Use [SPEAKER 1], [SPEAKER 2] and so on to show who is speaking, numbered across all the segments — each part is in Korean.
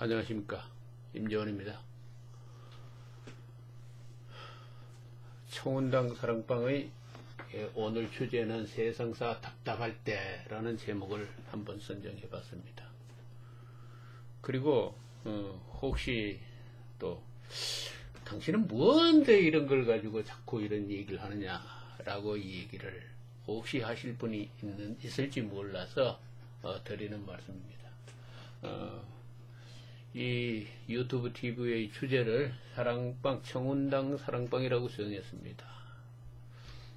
[SPEAKER 1] 안녕하십니까, 임재원입니다. 청운당 사랑방의 오늘 주제는 세상사 답답할 때라는 제목을 한번 선정해 봤습니다. 그리고 혹시 또 당신은 뭔데 이런 걸 가지고 자꾸 이런 얘기를 하느냐 라고 이 얘기를 혹시 하실 분이 있을지 몰라서 드리는 말씀입니다. 이 유튜브 TV의 주제를 사랑방, 청운당 사랑방이라고 정했습니다.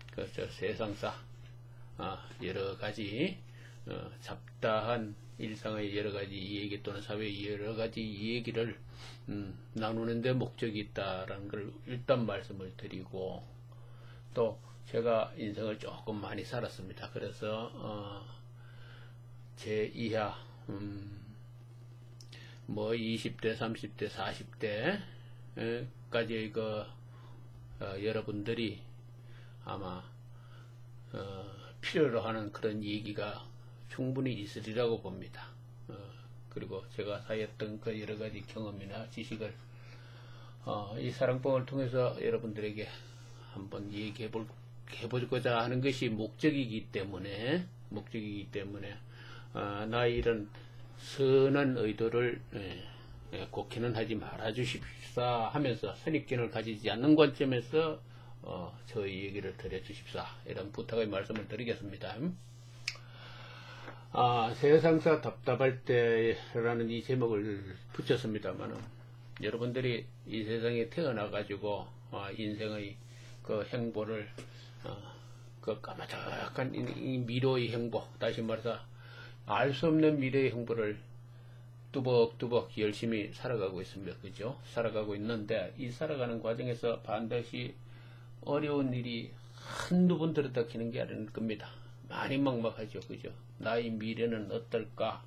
[SPEAKER 1] 그렇죠. 세상사, 여러가지 잡다한 일상의 여러가지 이야기 또는 사회의 여러가지 이야기를 나누는데 목적이 있다라는 걸 일단 말씀을 드리고, 또 제가 인생을 조금 많이 살았습니다. 그래서 제 이하 뭐 20대, 30대, 40대까지의 여러분들이 아마 필요로 하는 그런 얘기가 충분히 있으리라고 봅니다. 그리고 제가 사했던 그 여러가지 경험이나 지식을 이 사랑방을 통해서 여러분들에게 한번 해보고자 하는 것이 목적이기 때문에 나의 이런 선한 의도를 곡해는 하지 말아 주십사 하면서 선입견을 가지지 않는 관점에서 저희 얘기를 드려 주십사, 이런 부탁의 말씀을 드리겠습니다. 세상사 답답할 때라는 이 제목을 붙였습니다만은, 여러분들이 이 세상에 태어나 가지고 인생의 그 행보를 그 까마득한 이 미래의 행보, 다시 말해서 알 수 없는 미래의 행보를 뚜벅뚜벅 열심히 살아가고 있습니다. 그죠? 살아가고 있는데, 이 살아가는 과정에서 반드시 어려운 일이 한두 번 들어닥치는 게 아닐 겁니다. 많이 막막하죠. 그죠? 나의 미래는 어떨까?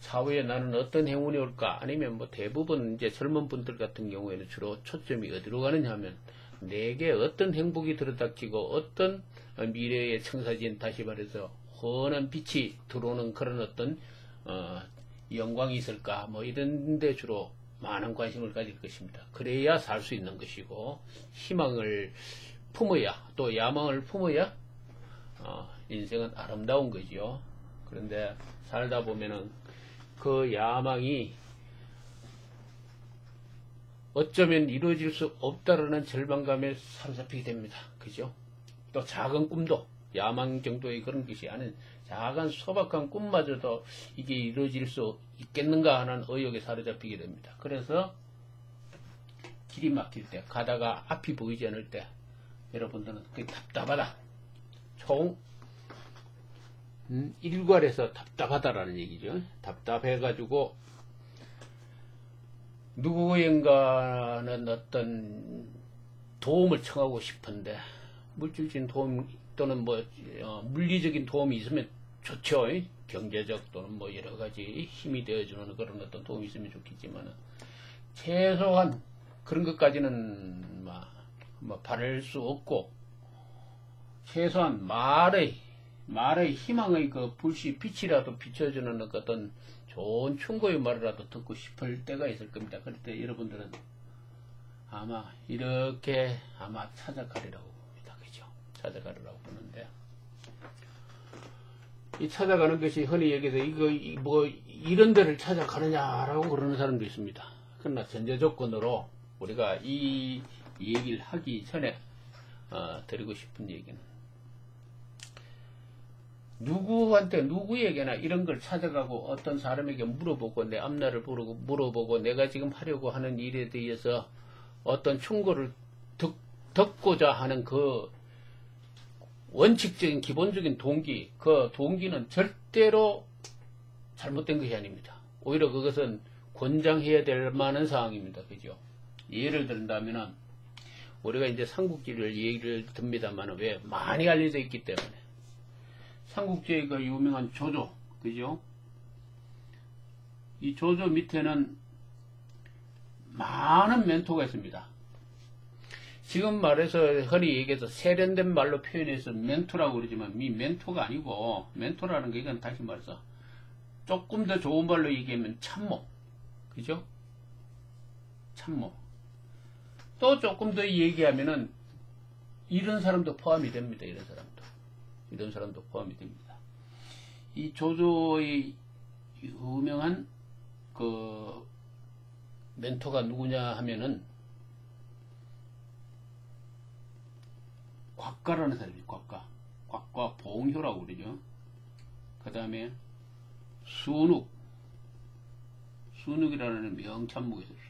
[SPEAKER 1] 차후에 나는 어떤 행운이 올까? 아니면 뭐 대부분 이제 젊은 분들 같은 경우에는 주로 초점이 어디로 가느냐 하면, 내게 어떤 행복이 들어닥치고 어떤 미래의 청사진, 다시 말해서 환한 빛이 들어오는 그런 어떤 영광이 있을까, 뭐 이런 데 주로 많은 관심을 가질 것입니다. 그래야 살 수 있는 것이고, 희망을 품어야, 또 야망을 품어야 인생은 아름다운 거지요. 그런데 살다 보면은 그 야망이 어쩌면 이루어질 수 없다라는 절망감에 사로잡히게 됩니다. 그죠? 또 작은 꿈도, 야망 정도의 그런 것이 아닌 작은 소박한 꿈마저도 이게 이루어질 수 있겠는가 하는 의욕에 사로잡히게 됩니다. 그래서 길이 막힐 때, 가다가 앞이 보이지 않을 때 여러분들은 그게 답답하다, 총 일괄해서 답답하다라는 얘기죠. 답답해가지고 누구인가는 어떤 도움을 청하고 싶은데, 물질적인 도움 또는 뭐 물리적인 도움이 있으면 좋죠. 경제적 또는 뭐 여러가지 힘이 되어주는 그런 어떤 도움이 있으면 좋겠지만, 최소한 그런 것까지는 뭐 바랄 수 없고, 최소한 말의 희망의 그 빛이라도 비춰주는 어떤 좋은 충고의 말이라도 듣고 싶을 때가 있을 겁니다. 그럴 때 여러분들은 아마 이렇게 찾아가리라고 봅니다. 그죠? 찾아가리라고 보는데, 이 찾아가는 것이 흔히 얘기해서 뭐 이런 데를 찾아가느냐라고 그러는 사람도 있습니다. 그러나 전제 조건으로 우리가 이 얘기를 하기 전에 드리고 싶은 얘기는, 누구에게나 이런 걸 찾아가고 어떤 사람에게 물어보고 내 앞날을 물어보고 내가 지금 하려고 하는 일에 대해서 어떤 충고를 듣고자 하는 그 원칙적인 기본적인 동기, 그 동기는 절대로 잘못된 것이 아닙니다. 오히려 그것은 권장해야 될 만한 상황입니다. 그죠? 예를 든다면은 우리가 이제 삼국지를 얘기를 듭니다만, 왜 많이 알려져 있기 때문에, 삼국지의 그 유명한 조조, 그죠? 이 조조 밑에는 많은 멘토가 있습니다. 지금 말해서 흔히 얘기해서 세련된 말로 표현해서 멘토라고 그러지만, 이 멘토가 아니고, 멘토라는 게 이건 다시 말해서 조금 더 좋은 말로 얘기하면 참모, 그죠? 참모. 또 조금 더 얘기하면은 이런 사람도 포함이 됩니다. 이런 사람도 포함이 됩니다. 이 조조의 유명한 그 멘토가 누구냐 하면은 곽가라는 사람이에요. 곽가 봉효라고 그러죠. 그 다음에 순욱이라는 명참모가 있었어요.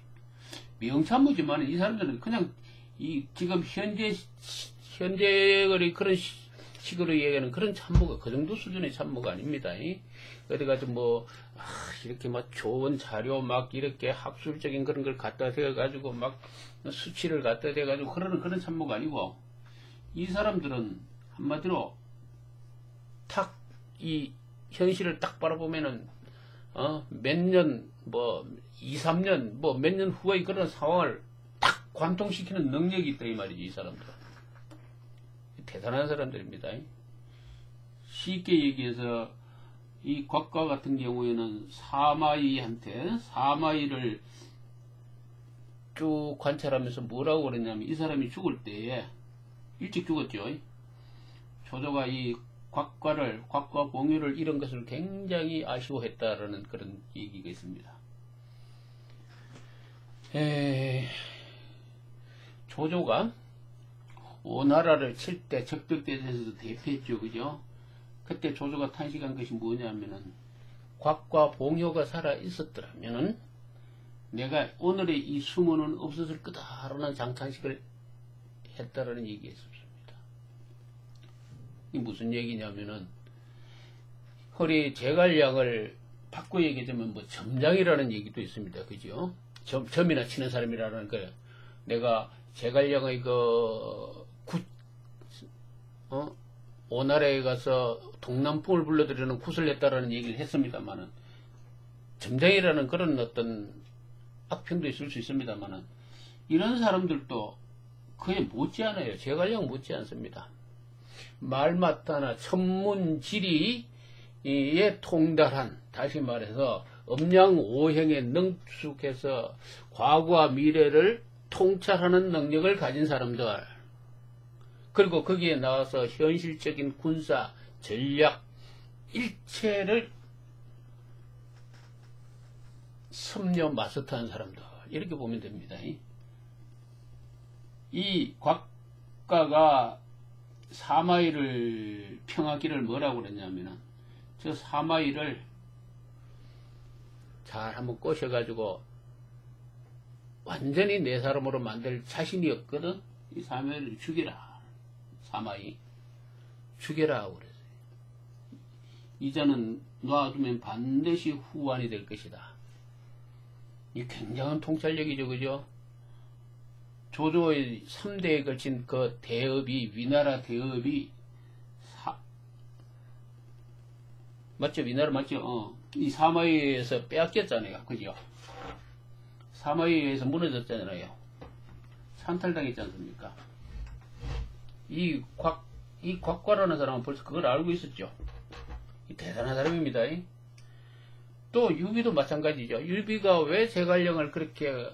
[SPEAKER 1] 명참모지만 이 사람들은 그냥 이 지금 현재의 그런 식으로 얘기하는 그런 참모가 그 정도 수준의 참모가 아닙니다. 그래가지고 뭐 이렇게 막 좋은 자료 막 이렇게 학술적인 그런 걸 갖다 대가지고 막 수치를 갖다 대가지고 그런 참모가 아니고, 이 사람들은 한마디로 탁 이 현실을 딱 바라보면은 몇 년 뭐 2, 3년 뭐 몇 년 후의 그런 상황을 딱 관통시키는 능력이 있다 이 말이지. 이 사람들은 대단한 사람들입니다. 쉽게 얘기해서 이 곽가 같은 경우에는 사마이를 쭉 관찰하면서 뭐라고 그랬냐면, 이 사람이 죽을 때에 일찍 죽었죠. 조조가 이 곽과 공유를 잃은 것을 굉장히 아쉬워했다라는 그런 얘기가 있습니다. 조조가 오나라를 칠 때 적벽대전에서도 대패했죠. 그죠? 그때 조조가 탄식한 것이 뭐냐면은, 곽과 봉효가 살아 있었더라면은 내가 오늘의 이 수모는 없었을 거다라는 장창식을 했다라는 얘기였습니다. 이 무슨 얘기냐면은, 허리 제갈량을 바꿔 얘기하자면 뭐 점장이라는 얘기도 있습니다. 그죠? 점이나 치는 사람이라는 거. 내가 제갈량의 오나라에 가서 동남풍을 불러들이는 굿을 했다라는 얘기를 했습니다만은, 점장이라는 그런 어떤 악평도 있을 수 있습니다만은, 이런 사람들도 그에 못지않아요. 제갈량 못지 않습니다. 말마따나 천문지리에 통달한, 다시 말해서 음양오행에 능숙해서 과거와 미래를 통찰하는 능력을 가진 사람들, 그리고 거기에 나와서 현실적인 군사, 전략, 일체를 섭려 마스터한 사람들, 이렇게 보면 됩니다. 이 곽가가 사마이를 평하기를 뭐라고 그랬냐면은, 저 사마이를 잘 한번 꼬셔가지고 완전히 내 사람으로 만들 자신이 없거든. 이 사마이를 죽여라. 사마이 죽여라 하고 그랬어요. 이자는 놔두면 반드시 후환이 될 것이다. 이 굉장한 통찰력이죠. 그죠? 조조의 3대에 걸친 그 대업이, 위나라 대업이 맞죠? 위나라 맞죠? 이 사마이에서 빼앗겼잖아요. 그죠? 사마이에서 무너졌잖아요. 산탈당했지 않습니까? 이 곽과라는 사람은 벌써 그걸 알고 있었죠. 대단한 사람입니다. 또 유비도 마찬가지죠. 유비가 왜 제갈량을 그렇게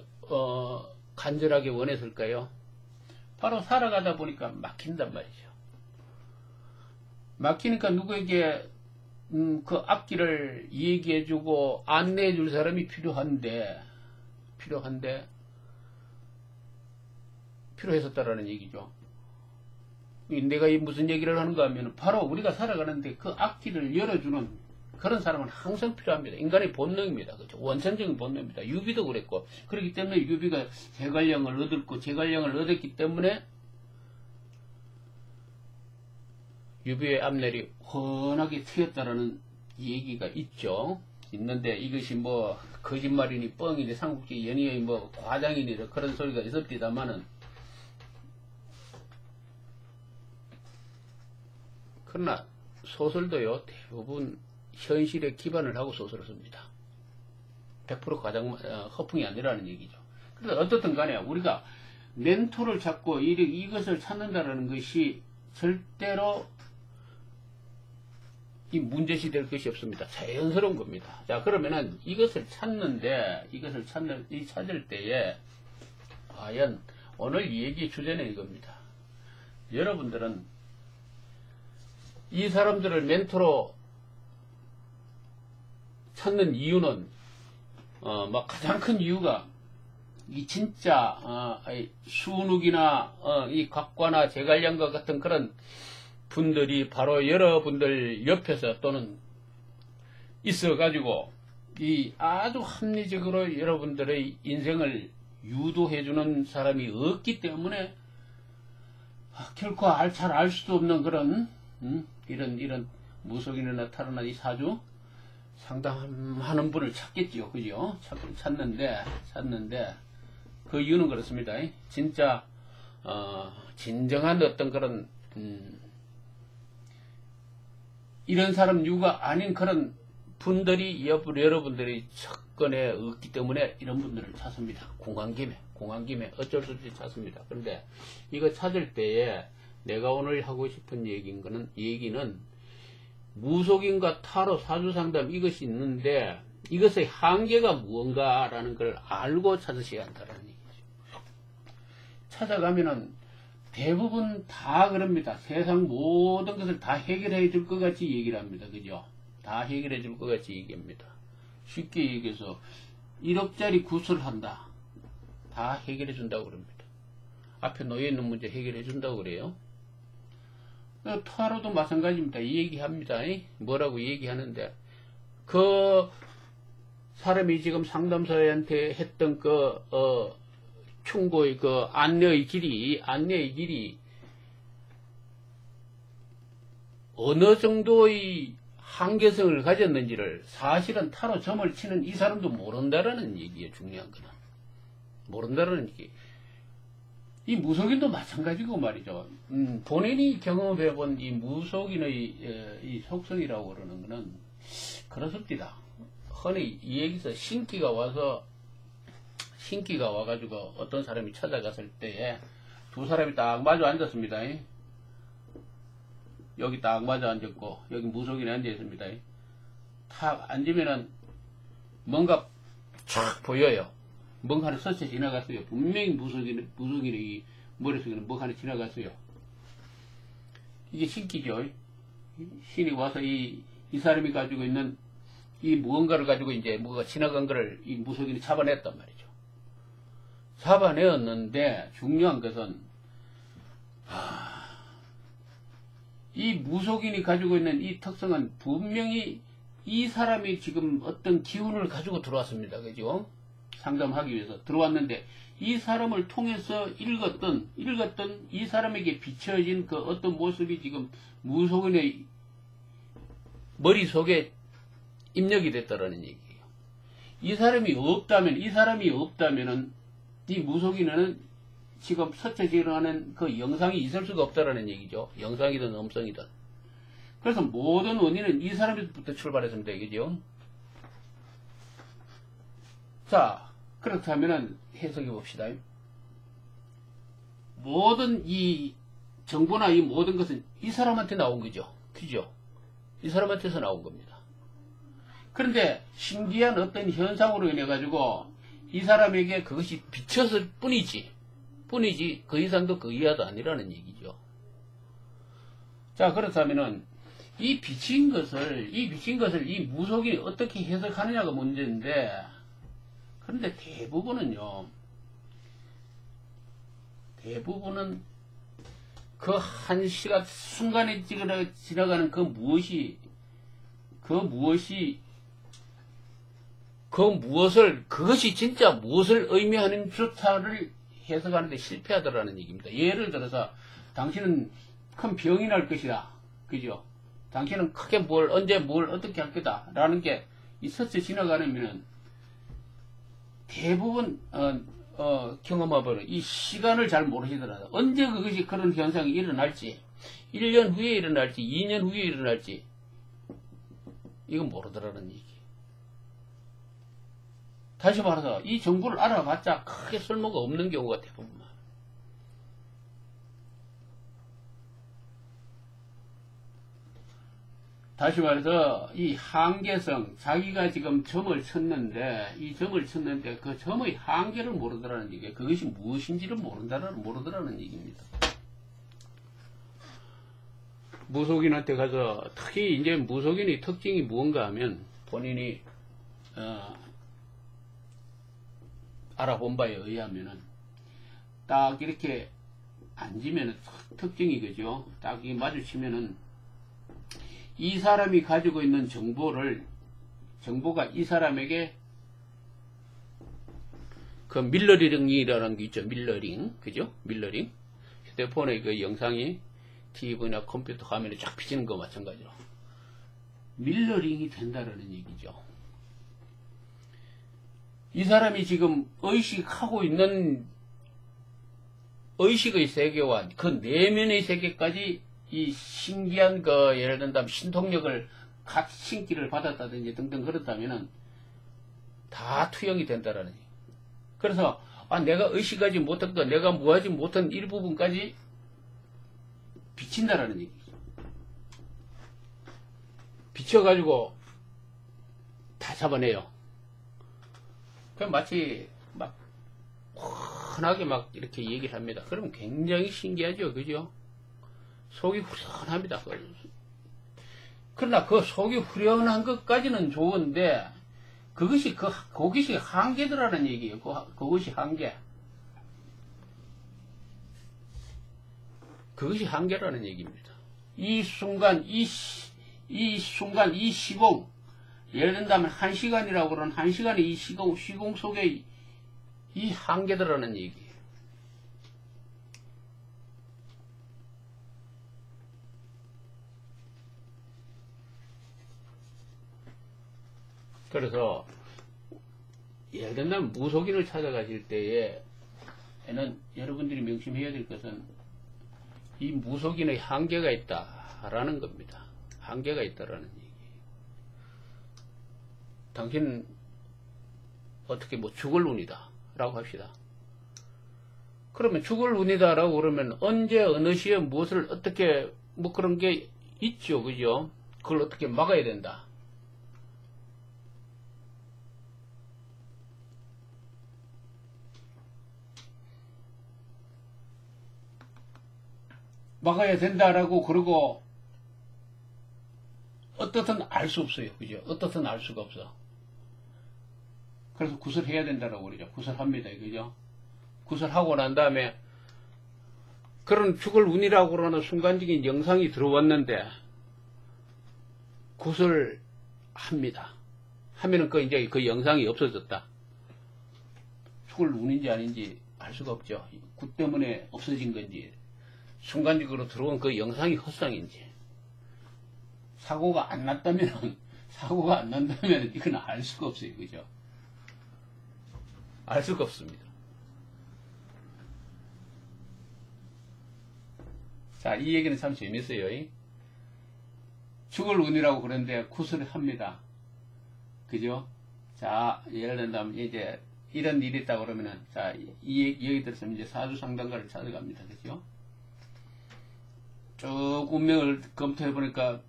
[SPEAKER 1] 간절하게 원했을까요? 바로 살아가다 보니까 막힌단 말이죠. 막히니까 누구에게 그 앞길을 얘기해주고 안내해줄 사람이 필요했었다라는 얘기죠. 내가 무슨 얘기를 하는가 하면, 바로 우리가 살아가는데 그 앞길을 열어주는 그런 사람은 항상 필요합니다. 인간의 본능입니다. 그렇죠? 원천적인 본능입니다. 유비도 그랬고, 그렇기 때문에 유비가 제갈량을 얻었기 때문에 유비의 앞날이 훤하게 트였다라는 얘기가 있는데, 이것이 뭐 거짓말이니 뻥이니 삼국지 연의의 뭐 과장이니 그런 소리가 있었디다마는, 그러나 소설도요, 대부분 현실에 기반을 하고 소설을 씁니다. 100% 과장, 허풍이 아니라는 얘기죠. 그래서 어떻든 간에 우리가 멘토를 찾고 이것을 찾는다는 것이 절대로 이 문제시 될 것이 없습니다. 자연스러운 겁니다. 자, 그러면은 이것을 찾을 때에 과연 오늘 이 얘기 주제는 이겁니다. 여러분들은 이 사람들을 멘토로 찾는 이유는 가장 큰 이유가 이 진짜 순욱이나 이 각과나 제갈량과 같은 그런 분들이 바로 여러분들 옆에서 또는 있어가지고 이 아주 합리적으로 여러분들의 인생을 유도해주는 사람이 없기 때문에 결코 잘 알 수도 없는 그런 이런 무속인이나 타로나 이 사주 상담하는 분을 찾겠지요. 그죠? 찾는데 그 이유는 그렇습니다. 진짜 진정한 어떤 그런 이런 사람 유가 아닌 그런 분들이 여러분들이 접근에 없기 때문에 이런 분들을 찾습니다. 공한 김에 어쩔 수 없이 찾습니다. 그런데 이거 찾을 때에 내가 오늘 하고 싶은 얘기는 무속인과 타로 사주상담 이것이 있는데 이것의 한계가 무언가라는 걸 알고 찾으셔야 한다는 얘기죠. 찾아가면은 대부분 다 그럽니다. 세상 모든 것을 다 해결해 줄 것 같이 얘기를 합니다. 그죠? 다 해결해 줄 것 같이 얘기합니다. 쉽게 얘기해서 1억짜리 구슬 한다. 다 해결해 준다고 그럽니다. 앞에 놓여있는 문제 해결해 준다고 그래요. 타로도 마찬가지입니다. 이 얘기합니다. 뭐라고 얘기하는데 그 사람이 지금 상담사한테 했던 충고의 안내의 길이 어느 정도의 한계성을 가졌는지를 사실은 타로 점을 치는 이 사람도 모른다라는 얘기예요. 중요한 거는 모른다라는 얘기. 이 무속인도 마찬가지고 말이죠. 본인이 경험해본 이 무속인의 이 속성이라고 그러는 거는 그렇습니다. 흔히 이 얘기에서 신기가 와가지고 어떤 사람이 찾아갔을 때에 두 사람이 딱 마주 앉았습니다. 여기 딱 마주 앉았고 여기 무속인이 앉아 있습니다. 탁 앉으면은 뭔가 촥 보여요. 뭔가 하나 스쳐 지나갔어요. 분명히 무속인의 머릿속에는 뭔가 하나 지나갔어요. 이게 신기죠. 신이 와서 이 사람이 가지고 있는 이 무언가를 가지고 이제 뭐가 지나간 거를 이 무속인이 잡아냈단 말이죠. 잡아내었는데 중요한 것은 이 무속인이 가지고 있는 이 특성은 분명히 이 사람이 지금 어떤 기운을 가지고 들어왔습니다. 그죠? 상담하기 위해서 들어왔는데 이 사람을 통해서 읽었던 이 사람에게 비춰진 그 어떤 모습이 지금 무속인의 머릿속에 입력이 됐다라는 얘기예요. 이 사람이 없다면은 이 무속인은 지금 스쳐지나가는 그 영상이 있을 수가 없다라는 얘기죠. 영상이든 음성이든. 그래서 모든 원인은 이 사람부터 출발했습니다. 그죠? 자, 그렇다면은 해석해 봅시다. 모든 이 정보나 이 모든 것은 이 사람한테 나온 거죠. 그죠? 이 사람한테서 나온 겁니다. 그런데 신기한 어떤 현상으로 인해 가지고 이 사람에게 그것이 비쳤을 뿐이지 그 이상도 그 이하도 아니라는 얘기죠. 자, 그렇다면은 이 비친 것을 이 무속인이 어떻게 해석하느냐가 문제인데, 그런데 대부분은 그 한 시간 순간에 지나가는 그것이 진짜 무엇을 의미하는 조차를 해석하는데 실패하더라는 얘기입니다. 예를 들어서 당신은 큰 병이 날 것이다. 그죠? 당신은 크게 언제 뭘 어떻게 할 거다. 라는 게 스쳐 지나가려면은 대부분 경험해보는 이 시간을 잘 모르시더라도 언제 그것이 그런 현상이 일어날지 1년 후에 일어날지 2년 후에 일어날지 이건 모르더라는 얘기. 다시 말해서 이 정보를 알아봤자 크게 쓸모가 없는 경우가 대부분 많아요. 다시 말해서 이 한계성, 자기가 지금 점을 쳤는데 이 점을 쳤는데 그 점의 한계를 모르더라는 얘기예요. 그것이 무엇인지를 모르더라는 얘기입니다. 무속인한테 가서 특히 이제 무속인의 특징이 무언가 하면 본인이 알아본 바에 의하면은 딱 이렇게 앉으면은 특징이 그죠. 딱 이 마주치면은 이 사람이 가지고 있는 정보가 이 사람에게 그 밀러링이라는 게 있죠. 밀러링. 그죠? 밀러링. 휴대폰의 그 영상이 TV나 컴퓨터 화면에 쫙 비치는 거 마찬가지로. 밀러링이 된다라는 얘기죠. 이 사람이 지금 의식하고 있는 의식의 세계와 그 내면의 세계까지 이 신기한 그 예를 든다면 신통력을 각 신기를 받았다든지 등등 그렇다면은 다 투영이 된다라는 얘기. 그래서 내가 의식하지 못한 거, 내가 뭐하지 못한 일부분까지 비친다라는 얘기죠. 비춰가지고 다 잡아내요. 그럼 마치 막 환하게 막 이렇게 얘기를 합니다. 그러면 굉장히 신기하죠, 그죠? 속이 후련합니다. 그러나 그 속이 후련한 것까지는 좋은데 그것이 한계더라는 얘기예요. 그것이 한계. 그것이 한계라는 얘기입니다. 이 순간, 이 시공, 예를 든다면 1시간이라고 그러는 1시간의 이 시공 속에 이 한계더라는 얘기예요. 그래서 예를 들면 무속인을 찾아가실 때에는 여러분들이 명심해야 될 것은 이 무속인의 한계가 있다라는 겁니다. 한계가 있다라는 얘기. 당신 어떻게 뭐 죽을 운이다 라고 합시다. 그러면 죽을 운이다 라고 그러면 언제 어느 시에 무엇을 어떻게 뭐 그런 게 있죠. 그죠? 그걸 어떻게 막아야 된다. 막아야 된다라고 그러고 어떻든 알 수 없어요. 그죠? 어떻든 알 수가 없어. 그래서 구설해야 된다라고 그러죠. 구설합니다. 그죠? 구설하고 난 다음에 그런 죽을 운이라고 그러는 순간적인 영상이 들어왔는데 구설합니다. 하면은 이제 그 영상이 없어졌다. 죽을 운인지 아닌지 알 수가 없죠. 구 때문에 없어진 건지 순간적으로 들어온 그 영상이 헛상인지 사고가 안 난다면 이건 알 수가 없어요. 그죠? 알 수가 없습니다. 자, 이 얘기는 참 재밌어요. 죽을 운이라고 그러는데 구설을 합니다. 그죠? 자, 예를 들면 이제 이런 일이 있다 그러면은 자, 이 얘기 들었으면 이제 사주 상담가를 찾아갑니다. 그죠? 쭉 운명을 검토해 보니까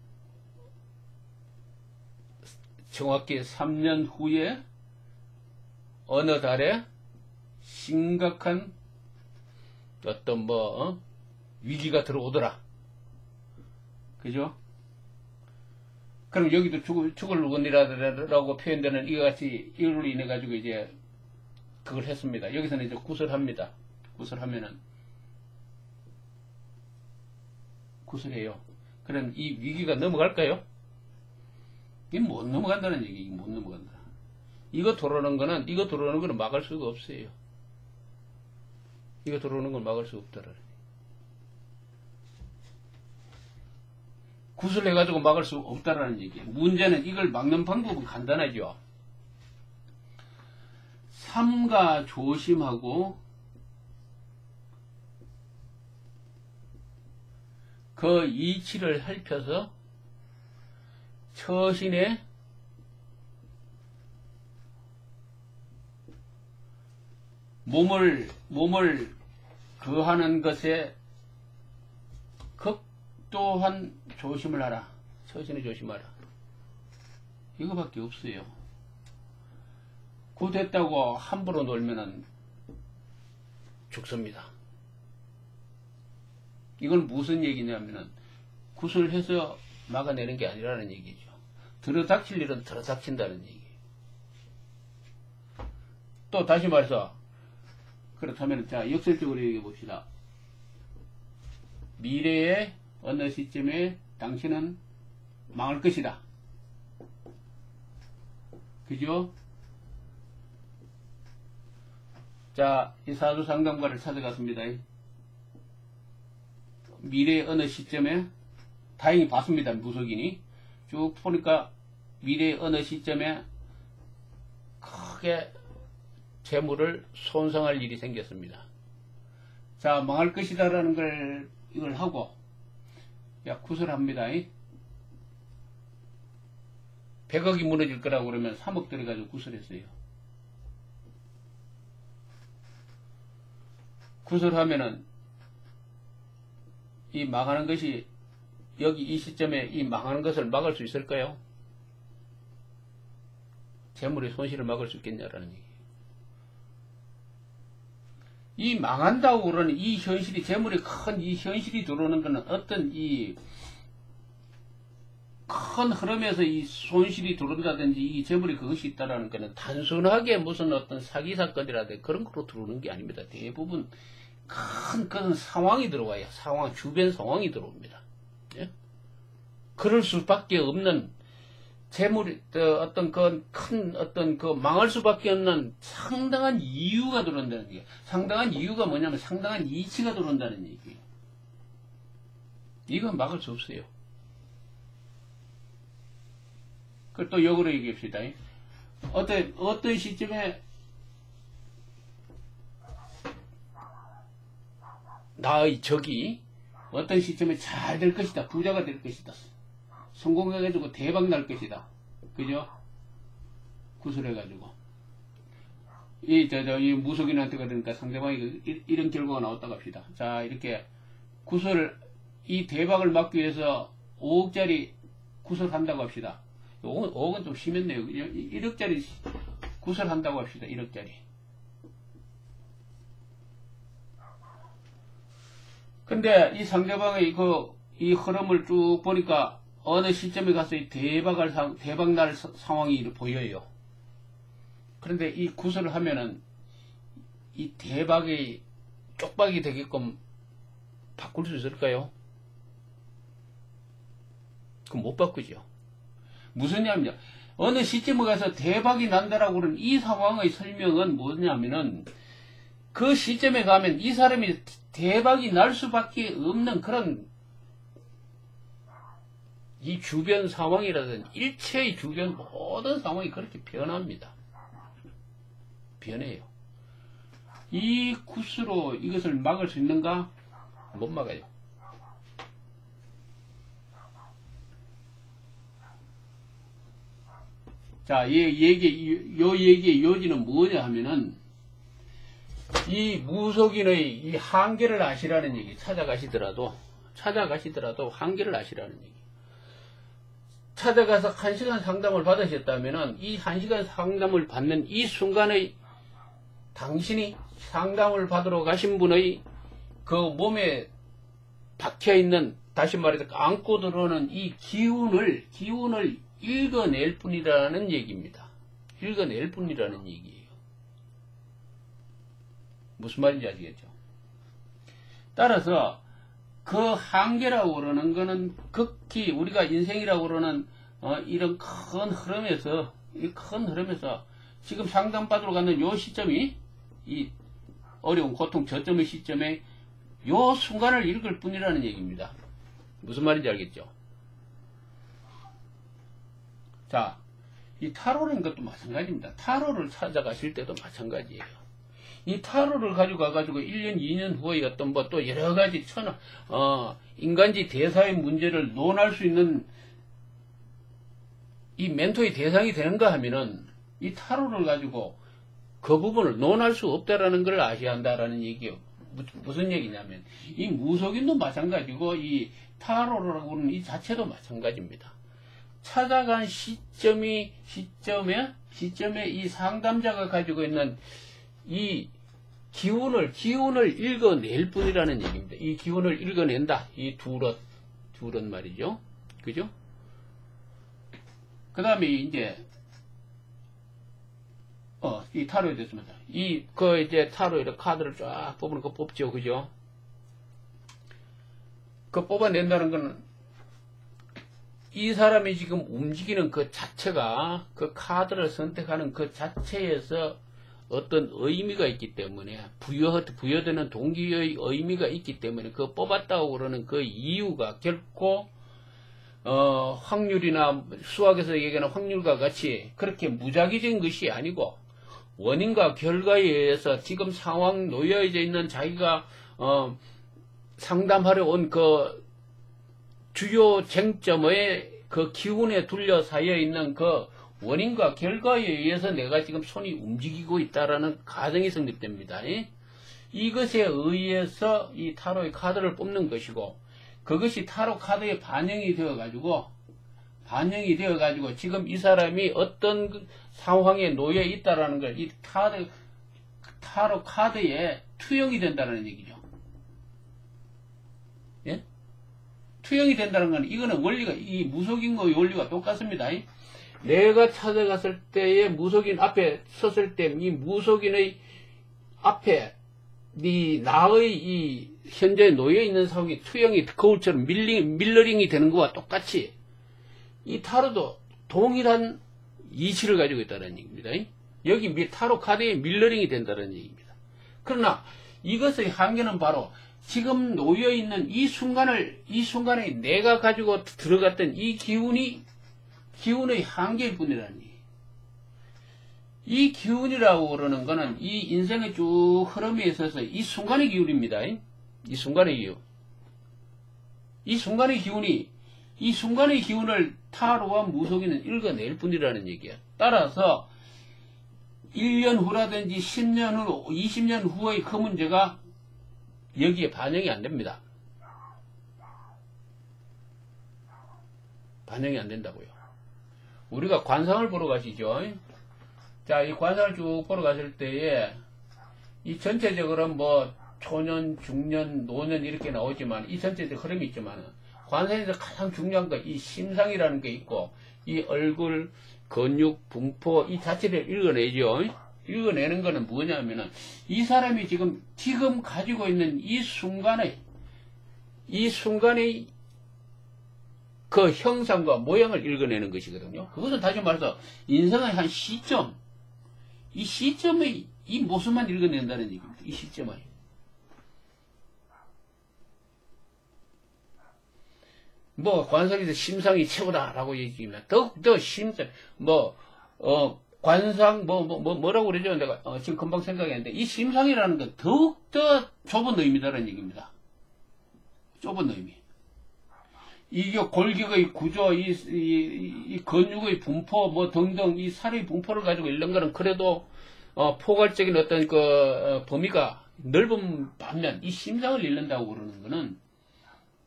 [SPEAKER 1] 정확히 3년 후에 어느 달에 심각한 어떤 위기가 들어오더라. 그죠? 그럼 여기도 죽을 운이라고 표현되는 이와 같이 이걸로 인해 가지고 이제 그걸 했습니다. 여기서는 이제 구설합니다. 구설하면은 구설해요. 그럼 이 위기가 넘어갈까요? 이게 못 넘어간다는 얘기. 못 넘어간다. 이거 들어오는 거는 막을 수가 없어요. 이거 들어오는 건 막을 수 없다라는. 구슬해가지고 막을 수 없다라는 얘기예요. 문제는 이걸 막는 방법은 간단하죠. 삼가 조심하고 그 이치를 살펴서 처신에 몸을 거하는 것에 극도한 조심을 하라. 처신을 조심하라. 이거밖에 없어요. 굿했다고 함부로 놀면은 죽습니다. 이건 무슨 얘기냐면은 굿을 해서 막아내는 게 아니라는 얘기죠. 들어닥칠 일은 들어닥친다는 얘기. 또 다시 말해서 그렇다면 자 역설적으로 얘기해 봅시다. 미래의 어느 시점에 당신은 망할 것이다. 그죠? 자, 이 사주 상담가를 찾아갔습니다. 미래의 어느 시점에 다행히 봤습니다. 무속인이 쭉 보니까 미래의 어느 시점에 크게 재물을 손상할 일이 생겼습니다. 자, 망할 것이다 라는 걸 이걸 하고 야 구설합니다. 100억이 무너질 거라고 그러면 3억 들여가지고 구설했어요. 구설하면은 이 망하는 것이 여기 이 시점에 이 망하는 것을 막을 수 있을까요? 재물의 손실을 막을 수 있겠냐라는 얘기예요. 이 망한다고 그러는 이 현실이 재물이 큰 이 현실이 들어오는 것은 어떤 이 큰 흐름에서 이 손실이 들어온다든지 이 재물이 그것이 있다라는 것은 단순하게 무슨 어떤 사기 사건이라든지 그런 거로 들어오는 게 아닙니다. 대부분 큰 그런 상황이 들어와요. 상황, 주변 상황이 들어옵니다. 예? 그럴 수밖에 없는 재물이 어떤 큰 어떤 망할 수밖에 없는 상당한 이유가 들어온다는 얘기예요. 상당한 이유가 뭐냐면 상당한 이치가 들어온다는 얘기예요. 이건 막을 수 없어요. 그걸 또 역으로 얘기합시다. 어떤 시점에 나의 적이 어떤 시점에 잘 될 것이다. 부자가 될 것이다. 성공해가지고 대박 날 것이다. 그죠? 구술해가지고. 이 무속인한테 그러니까 상대방이 이런 결과가 나왔다고 합시다. 자, 이렇게 이 대박을 막기 위해서 5억짜리 구설한다고 합시다. 5억은 좀 심했네요. 1억짜리 구설한다고 합시다. 1억짜리. 근데 이 상대방의 이 흐름을 쭉 보니까 어느 시점에 가서 이 대박 날 상황이 보여요. 그런데 이 구설을 하면은 이 대박이 쪽박이 되게끔 바꿀 수 있을까요? 그럼 못 바꾸죠. 무슨 냐면요. 어느 시점에 가서 대박이 난다라고 그러는 이 상황의 설명은 뭐냐면은 그 시점에 가면 이 사람이 대박이 날 수밖에 없는 그런 이 주변 상황이라든지 일체의 주변 모든 상황이 그렇게 변합니다. 변해요. 이 굿으로 이것을 막을 수 있는가? 못 막아요. 자, 요 얘기의 요지는 뭐냐 하면은 이 무속인의 이 한계를 아시라는 얘기. 찾아가시더라도 한계를 아시라는 얘기. 찾아가서 1시간 상담을 받으셨다면은 이 1시간 상담을 받는 이 순간의 당신이 상담을 받으러 가신 분의 그 몸에 박혀있는, 다시 말해서 안고 들어오는 이 기운을 읽어낼 뿐이라는 얘기입니다. 읽어낼 뿐이라는 얘기예요. 무슨 말인지 아시겠죠? 따라서 그 한계라고 그러는 거는 극히 우리가 인생이라고 그러는 이런 큰 흐름에서 지금 상담받으러 가는 요 시점이 이 어려운 고통 저점의 시점에 요 순간을 읽을 뿐이라는 얘기입니다. 무슨 말인지 알겠죠? 자, 이 타로라는 것도 마찬가지입니다. 타로를 찾아가실 때도 마찬가지예요. 이 타로를 가지고 가가지고 1년, 2년 후에 어떤 또 여러가지 인간지 대사의 문제를 논할 수 있는 이 멘토의 대상이 되는가 하면은 이 타로를 가지고 그 부분을 논할 수 없다라는 걸 아셔야 한다라는 얘기예요. 무슨 얘기냐면 이 무속인도 마찬가지고 이 타로라고 하는 이 자체도 마찬가지입니다. 찾아간 시점에 이 상담자가 가지고 있는 이 기운을 읽어낼 뿐이라는 얘기입니다. 이 기운을 읽어낸다. 이 둘은 말이죠. 그죠? 그 다음에 이제, 이 타로에 됐습니다. 이제 타로에 카드를 쫙 뽑는 거 뽑죠. 그죠? 그 뽑아낸다는 거는 이 사람이 지금 움직이는 그 자체가 그 카드를 선택하는 그 자체에서 어떤 의미가 있기 때문에 부여되는 동기의 의미가 있기 때문에 그 뽑았다고 그러는 그 이유가 결코 확률이나 수학에서 얘기하는 확률과 같이 그렇게 무작위적인 것이 아니고 원인과 결과에 의해서 지금 상황 놓여져 있는 자기가 상담하려 온 그 주요 쟁점의 그 기운에 둘러싸여 있는 그 원인과 결과에 의해서 내가 지금 손이 움직이고 있다라는 가정이 성립됩니다. 이것에 의해서 이 타로의 카드를 뽑는 것이고 그것이 타로 카드에 반영이 되어 가지고 지금 이 사람이 어떤 상황에 놓여 있다라는 걸 이 타로 카드에 투영이 된다는 얘기죠. 예? 투영이 된다는 건 이거는 원리가 이 무속인의 원리가 똑같습니다. 내가 찾아갔을 때에 무속인 앞에 섰을 때 이 무속인의 앞에 나의 이 현재 놓여 있는 상황이 투영이 거울처럼 밀러링이 되는 것과 똑같이 이 타로도 동일한 이치를 가지고 있다는 얘기입니다. 여기 타로 카드에 밀러링이 된다는 얘기입니다. 그러나 이것의 한계는 바로 지금 놓여있는 이 순간에 내가 가지고 들어갔던 이 기운의 한계일 뿐이라는 얘기. 이 기운이라고 그러는 거는 이 인생의 쭉 흐름에 있어서 이 순간의 기운입니다. 이 순간의 기운. 이 순간의 기운을 타로와 무속인은 읽어낼 뿐이라는 얘기야. 따라서 1년 후라든지 10년 후, 20년 후의 그 문제가 여기에 반영이 안 됩니다. 반영이 안 된다고요. 우리가 관상을 보러 가시죠. 자, 이 관상을 쭉 보러 가실 때에 이 전체적으로 뭐 초년, 중년, 노년 이렇게 나오지만 이 전체적 흐름이 있지만 관상에서 가장 중요한 거 이 심상이라는 게 있고 이 얼굴, 근육, 분포 이 자체를 읽어내죠. 읽어내는 거는 뭐냐면은 이 사람이 지금 가지고 있는 이 순간의 그 형상과 모양을 읽어내는 것이거든요. 그것은 다시 말해서 인생의 한 시점, 이 시점의 이 모습만 읽어낸다는 얘기입니다. 이 시점을. 뭐 관상에서 심상이 최고다라고 얘기하면 더욱더 심상 관상 뭐라고 그러죠? 내가 지금 금방 생각이 안 돼. 이 심상이라는 건 더욱더 좁은 의미다라는 얘기입니다. 좁은 의미. 이게 골격의 구조, 이 근육의 분포, 뭐 등등 이 살의 분포를 가지고 읽는 거는 그래도 포괄적인 어떤 그 범위가 넓은 반면 이 심상을 읽는다고 그러는 거는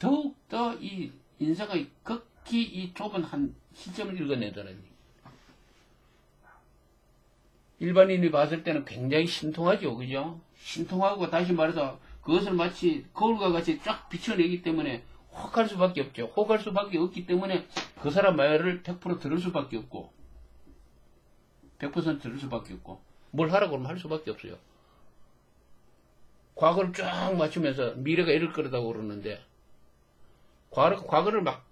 [SPEAKER 1] 더욱더 이 인생의 극히 이 좁은 한 시점을 읽어내더라는 얘기. 일반인이 봤을 때는 굉장히 신통하죠, 그죠? 신통하고 다시 말해서 그것을 마치 거울과 같이 쫙 비춰내기 때문에 혹할 수밖에 없죠. 혹할 수밖에 없기 때문에 그 사람 말을 100% 들을 수밖에 없고 100% 들을 수밖에 없고 뭘 하라고 그러면 할 수밖에 없어요. 과거를 쫙 맞추면서 미래가 이럴 거라고 그러는데 과거를 막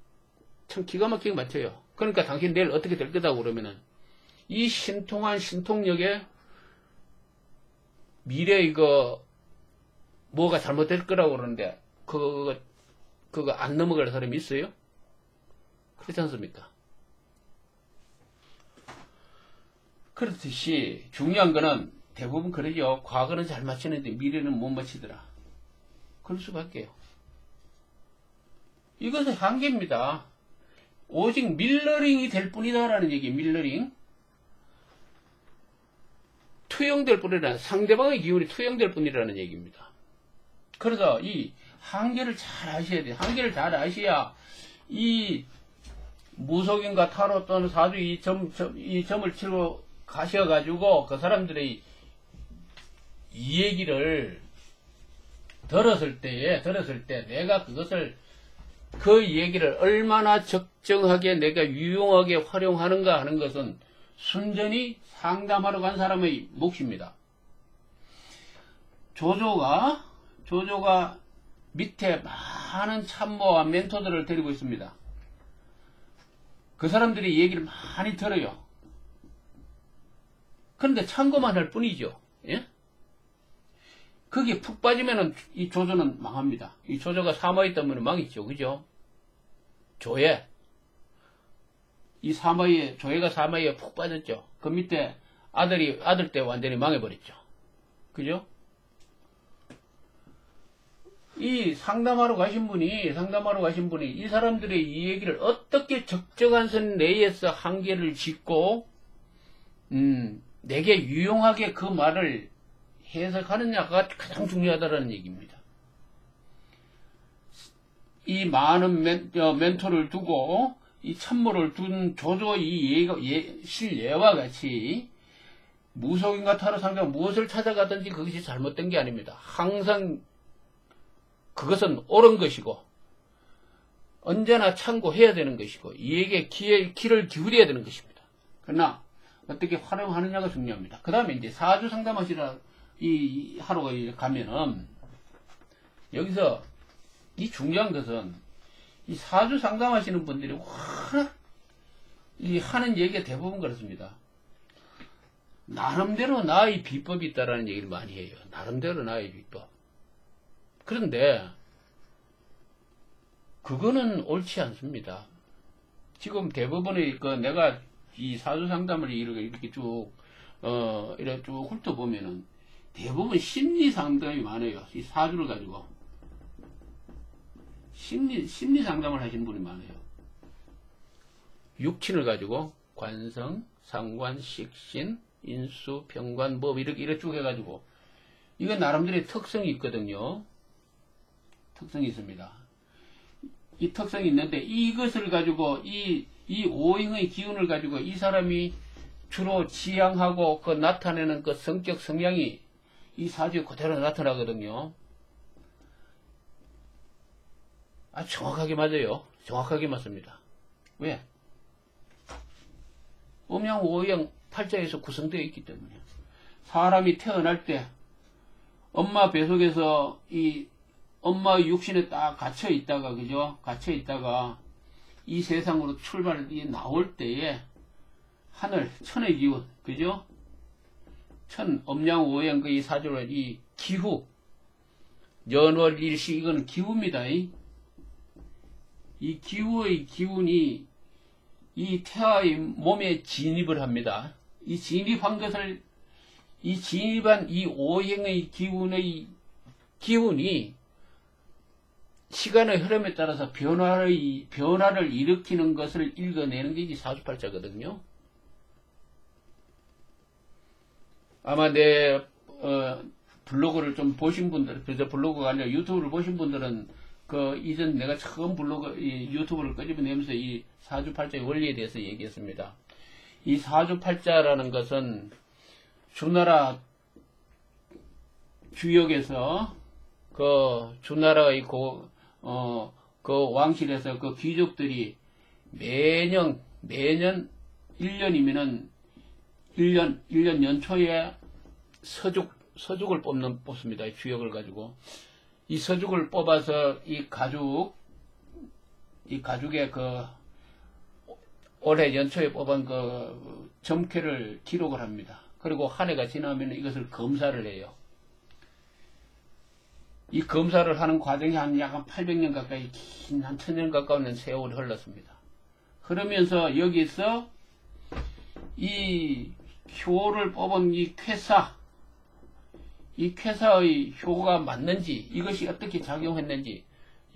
[SPEAKER 1] 참 기가 막히게 맞춰요. 그러니까 당신 내일 어떻게 될 거다고 그러면은 이 신통한 신통력에 미래 이거 뭐가 잘못될 거라고 그러는데 그거 안 넘어갈 사람이 있어요? 그렇지 않습니까? 그렇듯이 중요한 거는 대부분 그러죠. 과거는 잘 맞추는데 미래는 못 맞히더라. 그럴 수밖에요. 이것은 한계입니다. 오직 밀러링이 될 뿐이다라는 얘기예요. 밀러링. 투영될 뿐이라 상대방의 기운이 투영될 뿐이라는 얘기입니다. 그래서 이 한계를 잘 아셔야 돼요. 한계를 잘 아셔야 이 무속인과 타로 또는 사주 이 점을 치러 가셔가지고 그 사람들의 이 얘기를 들었을 때 내가 그것을 그 얘기를 얼마나 적정하게 내가 유용하게 활용하는가 하는 것은 순전히 상담하러 간 사람의 몫입니다. 조조가 밑에 많은 참모와 멘토들을 데리고 있습니다. 그 사람들이 얘기를 많이 들어요. 그런데 참고만 할 뿐이죠. 예? 거기에 푹 빠지면은 이 조조는 망합니다. 이 조조가 사마이 때문에 망했죠. 그죠? 조예. 조예가 사마이에 푹 빠졌죠. 그 밑에 아들 때 완전히 망해버렸죠. 그죠? 이 상담하러 가신 분이 이 사람들의 이 얘기를 어떻게 적정한 선 내에서 한계를 짓고, 내게 유용하게 그 말을 해석하느냐가 가장 중요하다는 얘기입니다. 이 많은 멘토를 두고, 이 참모를 둔 조조의 실예와 같이, 무속인과 타로 상담 무엇을 찾아가든지 그것이 잘못된 게 아닙니다. 항상 그것은 옳은 것이고 언제나 참고해야 되는 것이고 이에게 귀를 기울여야 되는 것입니다. 그러나 어떻게 활용하느냐가 중요합니다. 그 다음에 이제 사주 상담하시러 하러 가면은 여기서 이 중요한 것은 이 사주 상담하시는 분들이 워낙 하는 얘기가 대부분 그렇습니다. 나름대로 나의 비법이 있다라는 얘기를 많이 해요. 나름대로 나의 비법. 그런데 그거는 옳지 않습니다. 지금 대부분의 내가 이 사주 상담을 이렇게 쭉 훑어보면은 대부분 심리 상담이 많아요. 이 사주를 가지고 심리 상담을 하시는 분이 많아요. 육친을 가지고 관성, 상관, 식신, 인수, 병관, 법 이렇게 쭉 해가지고 이건 나름대로의 특성이 있거든요. 특성이 있습니다. 이 특성이 있는데 이것을 가지고 이 오행의 기운을 가지고 이 사람이 주로 지향하고 그 나타내는 그 성격 성향이 이 사주에 그대로 나타나거든요. 정확하게 맞아요. 정확하게 맞습니다. 왜? 음양 오행 팔자에서 구성되어 있기 때문에 사람이 태어날 때 엄마 뱃속에서 이 엄마의 육신에 딱 갇혀 있다가, 그죠? 갇혀 있다가 이 세상으로 나올 때에 하늘, 천의 기운, 그죠? 엄양오행 이 사주로 이 기후, 연월일시 이거는 기후입니다. 이 기후의 기운이 이 태아의 몸에 진입을 합니다. 이 진입한 이 오행의 기운이 시간의 흐름에 따라서 변화를 일으키는 것을 읽어내는 게 이 사주팔자거든요. 아마 내 블로그를 좀 보신 분들, 그래서 블로그가 아니라 유튜브를 보신 분들은 이전 내가 처음 유튜브를 끄집어내면서 이 사주팔자의 원리에 대해서 얘기했습니다. 이 사주팔자라는 것은 주나라 주역에서 주나라의 그 왕실에서 그 귀족들이 매년 1년이면은 1년 연초에 서죽을 뽑습니다. 이 주역을 가지고. 이 서죽을 뽑아서 이 가죽의 올해 연초에 뽑은 점괘를 기록을 합니다. 그리고 한 해가 지나면 이것을 검사를 해요. 이 검사를 하는 과정이 약 800년 가까이 한 1000년 가까운 세월이 흘렀습니다. 그러면서 여기서 이 효를 뽑은 이 쾌사의 효가 맞는지, 이것이 어떻게 작용했는지,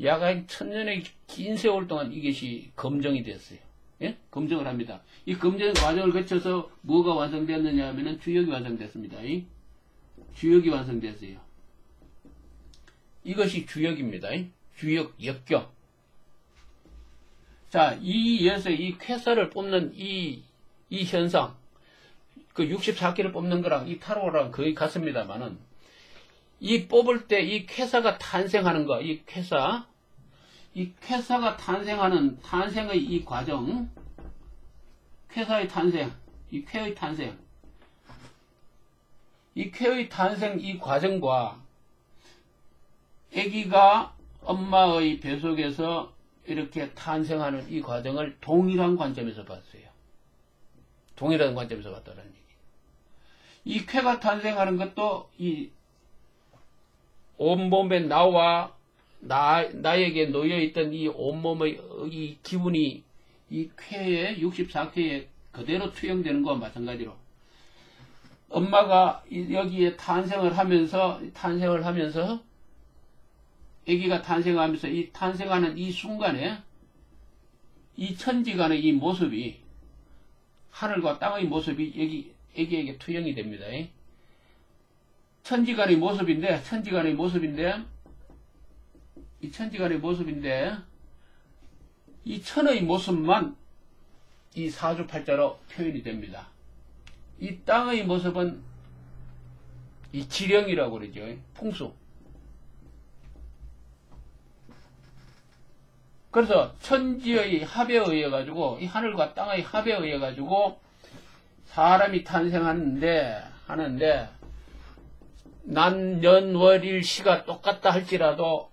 [SPEAKER 1] 약 한 1000년의 긴 세월 동안 이것이 검증이 됐어요. 예? 검증을 합니다. 이 검증 과정을 거쳐서 뭐가 완성되었느냐 하면은 주역이 완성됐습니다. 주역이 완성됐어요. 이것이 주역입니다. 주역, 역경. 자, 이에서 이 쾌사를 뽑는 이 현상, 그 64개를 뽑는 거랑 이 타로랑 거의 같습니다만은, 이 뽑을 때 이 쾌사가 탄생하는 거, 이 쾌사가 탄생의 이 과정, 쾌사의 탄생, 이 쾌의 탄생, 이 쾌의 탄생 이 과정과 아기가 엄마의 뱃속에서 이렇게 탄생하는 이 과정을 동일한 관점에서 봤어요. 동일한 관점에서 봤다는 얘기. 이 쾌가 탄생하는 것도 이 온몸에 나에게 놓여있던 이 온몸의 이 기분이 이 쾌에 64쾌에 그대로 투영되는 것과 마찬가지로 엄마가 여기에 탄생을 하면서 아기가 탄생하면서 이 탄생하는 이 순간에 이 천지간의 이 모습이 하늘과 땅의 모습이 여기 아기에게 투영이 됩니다. 천지간의 모습인데 이 천의 모습만 이 사주팔자로 표현이 됩니다. 이 땅의 모습은 이 지령이라고 그러죠. 풍수. 그래서 천지의 합에 의해 가지고 이 하늘과 땅의 합에 의해 가지고 사람이 탄생하는데 난, 년, 월, 일, 시가 똑같다 할지라도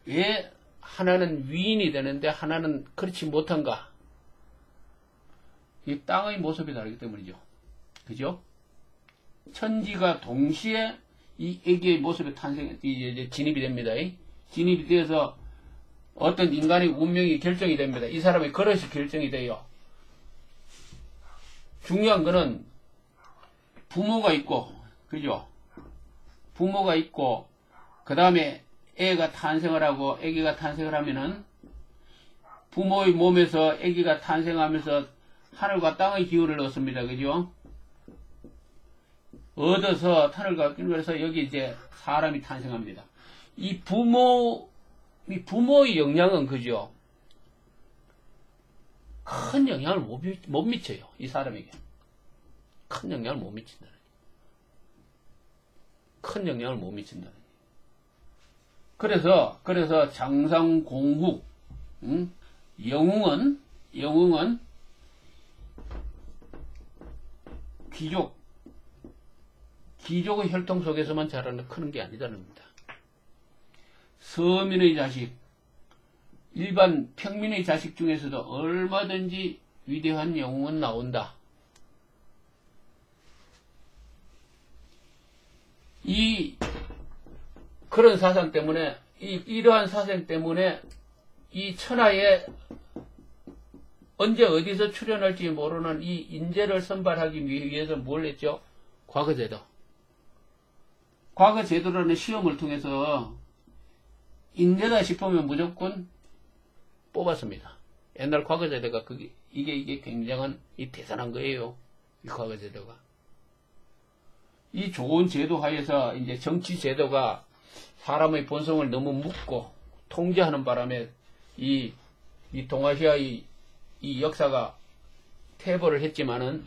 [SPEAKER 1] 왜 하나는 위인이 되는데 하나는 그렇지 못한가? 이 땅의 모습이 다르기 때문이죠. 그죠? 천지가 동시에 이 애기의 모습에 진입이 됩니다. 진입이 되어서 어떤 인간의 운명이 결정이 됩니다. 이 사람의 그릇이 결정이 돼요. 중요한 거는 부모가 있고, 그죠? 부모가 있고, 그 다음에 애가 탄생을 하고, 아기가 탄생을 하면은 부모의 몸에서 아기가 탄생하면서 하늘과 땅의 기운을 얻습니다. 그죠? 얻어서 하늘과 그래서 여기 이제 사람이 탄생합니다. 이 부모의 영향은 그죠? 큰 영향을 못 미쳐요. 이 사람에게. 큰 영향을 못 미친다는. 큰 영향을 못 미친다는. 그래서 장상공국, 영웅은 귀족의 혈통 속에서만 자라는 크는 게 아니다는 겁니다. 서민의 자식, 일반 평민의 자식 중에서도 얼마든지 위대한 영웅은 나온다. 그런 사상 때문에, 이러한 사상 때문에 이 천하에 언제 어디서 출현할지 모르는 이 인재를 선발하기 위해서 뭘 했죠? 과거제도. 과거제도라는 시험을 통해서 인재다 싶으면 무조건 뽑았습니다. 옛날 과거제도가 이게 굉장한 대단한 거예요. 이 과거제도가. 이 좋은 제도 하에서 이제 정치제도가 사람의 본성을 너무 묶고 통제하는 바람에 이 동아시아의 이 역사가 퇴보를 했지만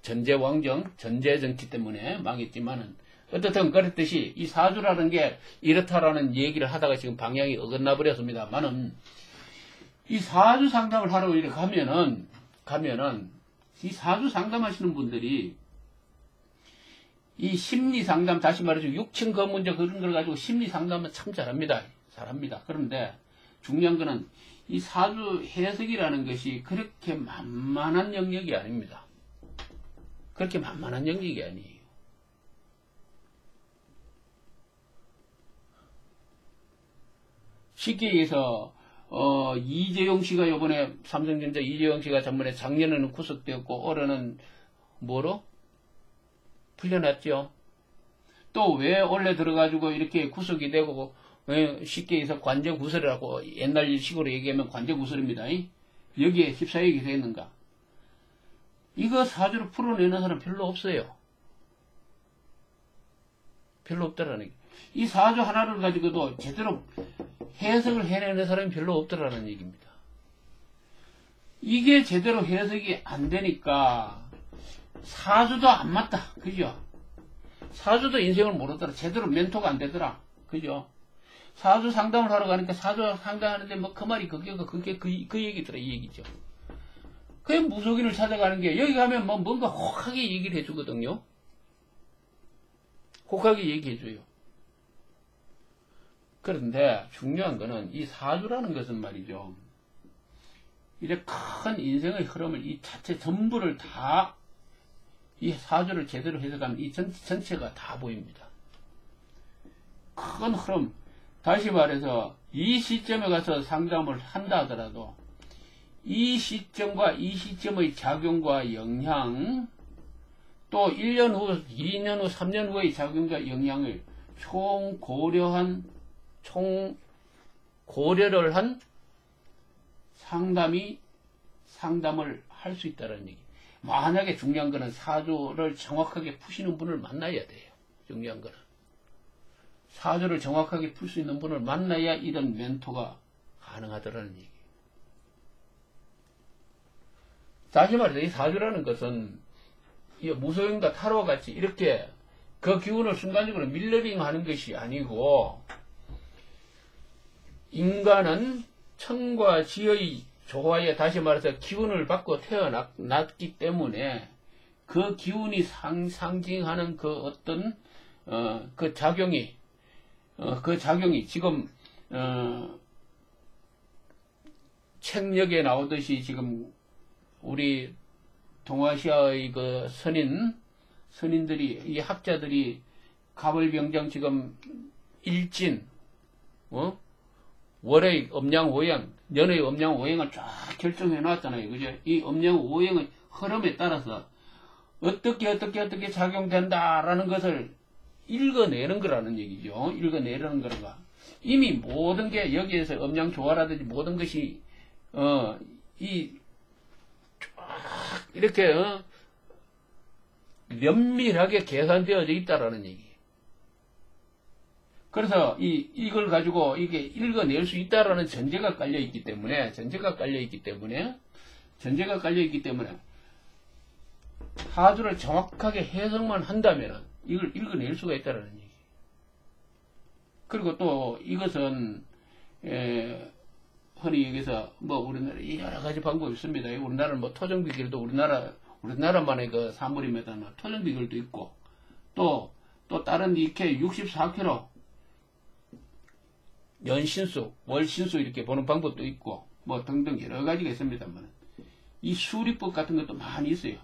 [SPEAKER 1] 전제왕정, 전제정치 때문에 망했지만은 어떻든 그랬듯이 이 사주라는 게 이렇다라는 얘기를 하다가 지금 방향이 어긋나 버렸습니다만은 이 사주 상담을 하러 이렇게 가면은 이 사주 상담하시는 분들이 이 심리 상담, 다시 말해서 육친 그 문제 그런 걸 가지고 심리 상담은 참 잘합니다. 그런데 중요한 거는 이 사주 해석이라는 것이 그렇게 만만한 영역이 아닙니다. 그렇게 만만한 영역이 아니에요. 쉽게 얘기해서 이재용 씨가 요번에 삼성전자 이재용 씨가 전번에 작년에는 구속되었고 올해는 뭐로? 풀려났죠. 또 왜 원래 들어가지고 이렇게 구속이 되고 쉽게 해서 관제구설이라고 옛날 식으로 얘기하면 관제구설입니다. 여기에 휩싸이게 되었는가? 이거 사주로 풀어내는 사람 별로 없어요. 별로 없다라는 게. 이 사주 하나를 가지고도 제대로 해석을 해내는 사람이 별로 없더라는 얘기입니다. 이게 제대로 해석이 안 되니까 사주도 안 맞다. 그죠? 사주도 인생을 모르더라. 제대로 멘토가 안 되더라. 그죠? 사주 상담을 하러 가니까 사주 상담하는데 뭐 그 말이 그게 그 얘기더라. 이 얘기죠. 그게 무속인을 찾아가는 게 여기 가면 뭐 뭔가 혹하게 얘기를 해주거든요. 혹하게 얘기해줘요. 그런데 중요한 거는 이 사주라는 것은 말이죠. 이제 큰 인생의 흐름을 이 자체 전부를 다 이 사주를 제대로 해석하면 이 전체가 다 보입니다. 큰 흐름. 다시 말해서 이 시점에 가서 상담을 한다 하더라도 이 시점과 이 시점의 작용과 영향 또 1년 후, 2년 후, 3년 후의 작용과 영향을 고려를 한 상담을 할 수 있다는 얘기. 만약에 중요한 거는 사주를 정확하게 푸시는 분을 만나야 돼요. 중요한 거는. 사주를 정확하게 풀 수 있는 분을 만나야 이런 멘토가 가능하더라는 얘기. 다시 말해서 이 사주라는 것은 이 무소인과 타로와 같이 이렇게 그 기운을 순간적으로 밀러링 하는 것이 아니고 인간은 천과 지의 조화에 다시 말해서 기운을 받고 태어났기 때문에 그 기운이 상징하는 그 어떤 그 작용이 지금 책력에 나오듯이 지금 우리 동아시아의 그 선인들이 이 학자들이 가벌병정 지금 일진 월의 음양오행 년의 음양오행을 쫙 결정해 놨잖아요. 그죠? 이 음양오행의 흐름에 따라서 어떻게 작용된다라는 것을 읽어내는 거라는 얘기죠. 읽어내려는 거가 이미 모든 게 여기에서 음양조화라든지 모든 것이 이렇게 면밀하게 계산되어져 있다라는 얘기. 그래서 이걸 가지고 이게 읽어낼 수 있다라는 전제가 깔려 있기 때문에 사주를 정확하게 해석만 한다면 이걸 읽어낼 수가 있다라는 얘기. 그리고 또 이것은 흔히 여기서 뭐 우리나라 여러 가지 방법이 있습니다. 우리나라는 뭐 토정비결도 우리나라만의 그 사물입니다. 토정비결도 있고 또 다른 이렇게 64kg 연신수, 월신수 이렇게 보는 방법도 있고 뭐 등등 여러 가지가 있습니다만 이 수리법 같은 것도 많이 있어요.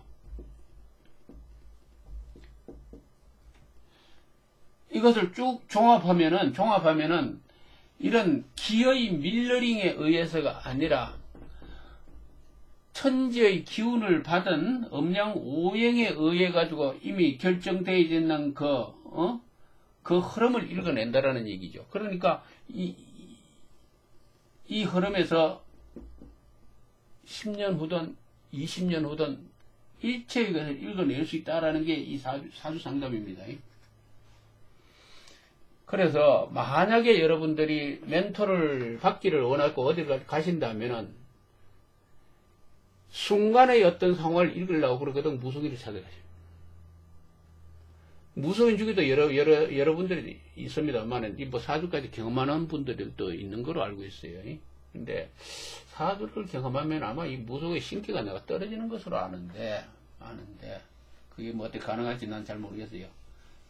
[SPEAKER 1] 이것을 쭉 종합하면은 이런 기의 밀러링에 의해서가 아니라 천지의 기운을 받은 음양오행에 의해 가지고 이미 결정되어 있는 그 흐름을 읽어낸다라는 얘기죠. 그러니까 이 흐름에서 10년 후든 20년 후든 일체의 것을 읽어낼 수 있다라는 게 이 사주 상담입니다. 그래서 만약에 여러분들이 멘토를 받기를 원하고 어디를 가신다면은 순간의 어떤 상황을 읽으려고 그러거든 무속인을 찾아가십니다. 무속인 중에도 여러분들이 있습니다만, 뭐 사주까지 경험하는 분들도 있는 걸로 알고 있어요. 근데 사주를 경험하면 아마 이 무속의 신기가 내가 떨어지는 것으로 아는데, 그게 뭐 어떻게 가능할지 난 잘 모르겠어요.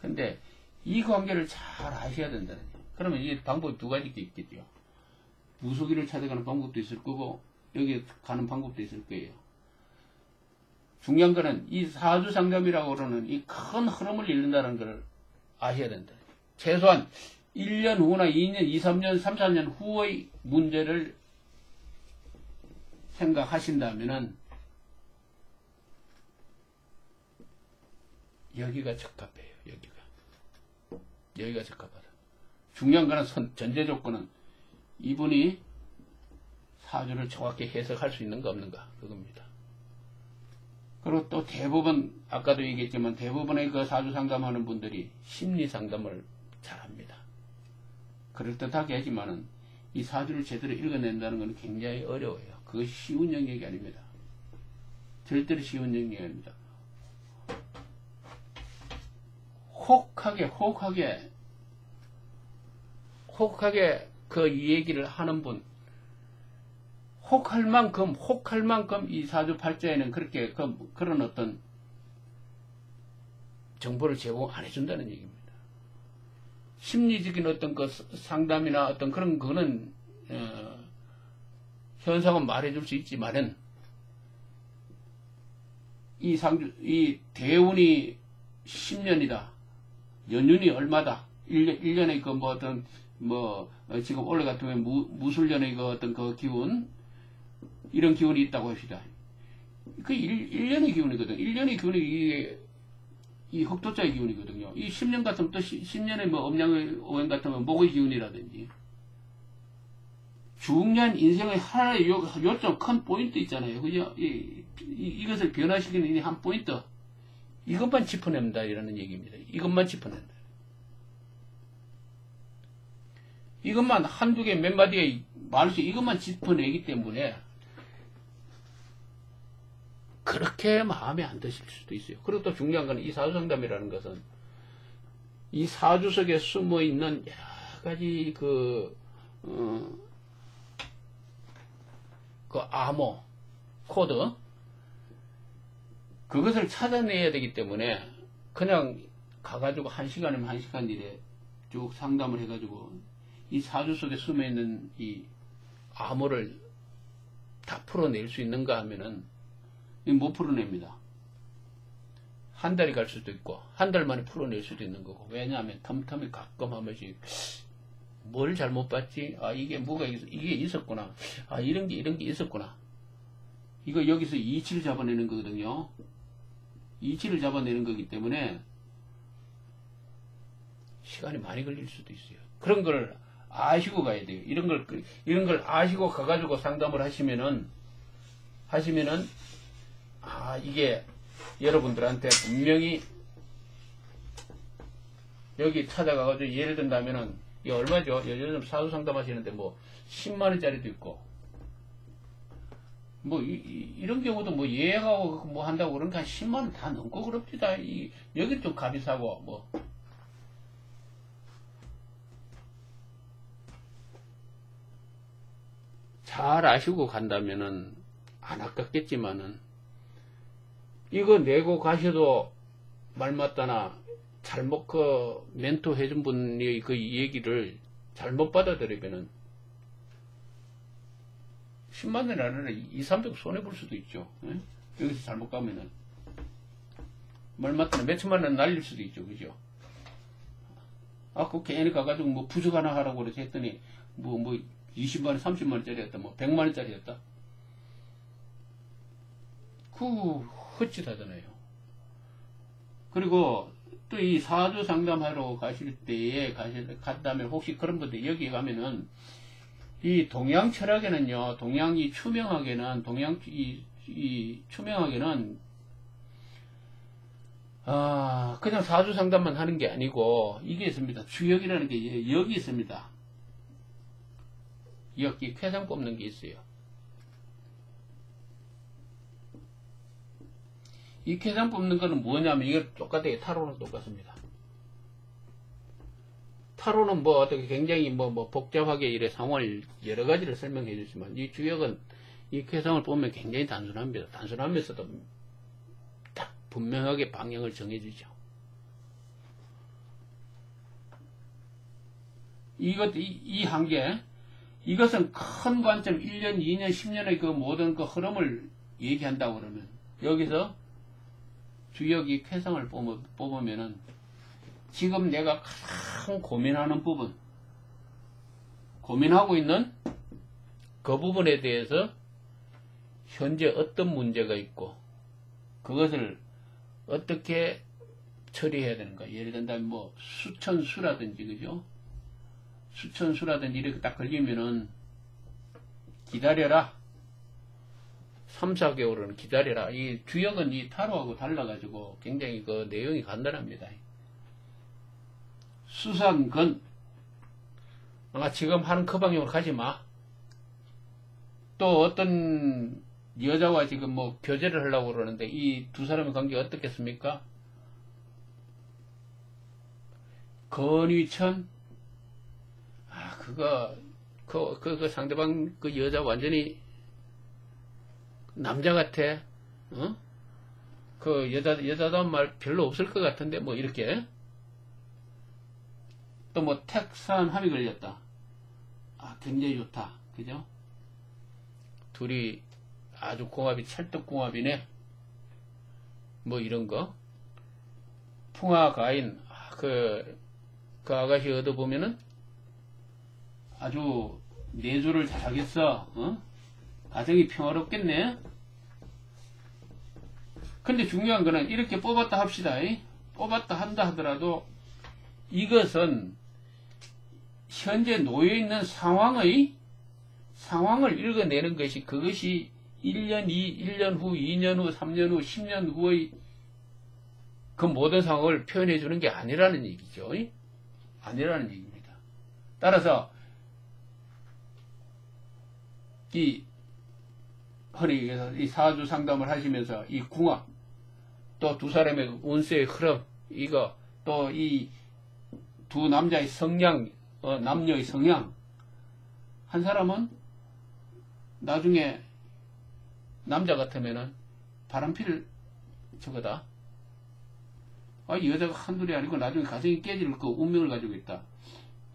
[SPEAKER 1] 근데 이 관계를 잘 아셔야 된다는 거예요. 그러면 이게 방법이 두 가지 있겠죠. 무속인을 찾아가는 방법도 있을 거고, 여기 가는 방법도 있을 거예요. 중요한 거는 이 사주 상담이라고 그러는 이 큰 흐름을 읽는다는 걸 아셔야 된다. 최소한 1년 후나 2년, 2, 3년, 3, 4년 후의 문제를 생각하신다면은 여기가 적합해요. 여기가 적합하다. 중요한 거는 전제 조건은 이분이 사주를 정확히 해석할 수 있는가 없는가 그겁니다. 그리고 또 대부분 아까도 얘기했지만 대부분의 그 사주 상담하는 분들이 심리 상담을 잘합니다. 그럴듯하게 하지만은 이 사주를 제대로 읽어낸다는 것은 굉장히 어려워요. 그것이 쉬운 영역이 아닙니다. 절대로 쉬운 영역이 아닙니다. 혹하게 그 이 얘기를 하는 분, 혹할 만큼 이 사주 팔자에는 그렇게 그런 어떤 정보를 제공 안 해준다는 얘기입니다. 심리적인 어떤 그 상담이나 어떤 그런 거는 현상은 말해줄 수 있지만은 이 대운이 10년이다. 연륜이 얼마다. 1년의 그 뭐 어떤 지금 올해 같은 경우에 무술년의 그 어떤 그 기운, 이런 기운이 있다고 합시다. 그 1년의 기운이거든. 1년의 기운이 이 흑토자의 기운이거든요. 이 10년 같으면 또 10년의 뭐 음양의 오행 같으면 목의 기운이라든지. 중요한 인생의 하나의 요점 큰 포인트 있잖아요. 그죠? 이것을 변화시키는 한 포인트. 이것만 짚어냅니다. 이라는 얘기입니다. 이것만 짚어낸다. 이것만 한두 개 몇 마디의 말수 이것만 짚어내기 때문에 그렇게 마음에 안 드실 수도 있어요. 그리고 또 중요한 건 이 사주상담이라는 것은 이 사주 속에 숨어 있는 여러 가지 그 암호, 코드, 그것을 찾아내야 되기 때문에 그냥 가가지고 1시간이면 1시간 일에 쭉 상담을 해가지고 이 사주 속에 숨어 있는 이 암호를 다 풀어낼 수 있는가 하면은 못 풀어냅니다. 한 달이 갈 수도 있고 한 달 만에 풀어낼 수도 있는 거고. 왜냐하면 텀텀이 가끔 한 번씩 뭘 잘못 봤지? 아, 이게 뭐가 이게 있었구나. 아, 이런 게 있었구나. 이거 여기서 이치를 잡아내는 거거든요. 이치를 잡아내는 거기 때문에 시간이 많이 걸릴 수도 있어요. 그런 걸 아시고 가야 돼요. 이런 걸 아시고 가가지고 상담을 하시면은 아, 이게 여러분들한테 분명히 여기 찾아가가지고 예를 든다면은 이게 얼마죠? 요즘 사주 상담하시는데 뭐 10만원짜리도 있고 뭐 이런 경우도 뭐 예약하고 뭐 한다고 그러니까 한 10만원 다 넘고 그럽니다. 여기 좀 값이 사고 뭐 잘 아시고 간다면은 안 아깝겠지만은 이거 내고 가셔도 말 맞다나 잘못 멘토 해준 분이 그 얘기를 잘못 받아들이면은 10만원이 아니라 2, 300 손해볼 수도 있죠. 예? 여기서 잘못 가면은 말 맞다나 몇천만원 날릴 수도 있죠. 그죠? 아, 그 괜히 가가지고 뭐 부적 하나 하라고 그래서 했더니 뭐 20만원, 30만원짜리였다, 뭐 100만원짜리였다. 헛짓하잖아요. 그리고 또 이 사주 상담하러 가실 때에 간다면 혹시 그런 분들 여기 가면은 이 동양 철학에는요, 동양이 추명하게는 추명하게는 그냥 사주 상담만 하는 게 아니고 이게 있습니다. 주역이라는 게 여기 있습니다. 여기 쾌상 뽑는 게 있어요. 이 쾌상 뽑는 거는 뭐냐면 이게 똑같아요. 타로는 똑같습니다. 타로는 뭐 어떻게 굉장히 뭐 복잡하게 이래 상황을 여러 가지를 설명해 주지만 이 주역은 이 쾌상을 보면 굉장히 단순합니다. 단순하면서도 딱 분명하게 방향을 정해 주죠. 이 한계, 이것은 큰 관점 1년, 2년, 10년의 그 모든 그 흐름을 얘기한다고 그러면 여기서 주역이 쾌상을 뽑으면은 지금 내가 가장 고민하는 부분, 고민하고 있는 그 부분에 대해서 현재 어떤 문제가 있고 그것을 어떻게 처리해야 되는가. 예를 든다면 뭐 수천수라든지, 그죠? 수천수라든지 이렇게 딱 걸리면은 기다려라. 3, 4개월은 기다려라. 이 주역은 이 타로하고 달라가지고 굉장히 그 내용이 간단합니다. 수상근, 지금 하는 그 방향으로 가지 마. 또 어떤 여자와 지금 뭐 교제를 하려고 그러는데 이 두 사람의 관계가 어떻겠습니까? 건위천, 그 상대방 그 여자 완전히 남자 같아. 어? 그 여자다운 말 별로 없을 것 같은데, 뭐, 이렇게. 또 뭐, 택산함이 걸렸다. 굉장히 좋다. 그죠? 둘이 아주 궁합이 찰떡궁합이네. 뭐, 이런 거. 풍화가인, 그 아가씨 얻어보면은 아주 내조를 잘하겠어. 가정이 평화롭겠네. 근데 중요한 거는 이렇게 뽑았다 합시다. 뽑았다 한다 하더라도 이것은 현재 놓여있는 상황을 읽어내는 것이, 그것이 1년 후, 2년 후, 3년 후, 10년 후의 그 모든 상황을 표현해 주는 게 아니라는 얘기죠. 아니라는 얘기입니다. 따라서 흔히 얘기해서 이 사주 상담을 하시면서 이 궁합, 또 두 사람의 운세의 흐름, 이거, 또 이 두 남자의 성향, 남녀의 성향, 한 사람은 나중에 남자 같으면은 바람필 저거다. 이 여자가 한둘이 아니고 나중에 가정이 깨질 그 운명을 가지고 있다.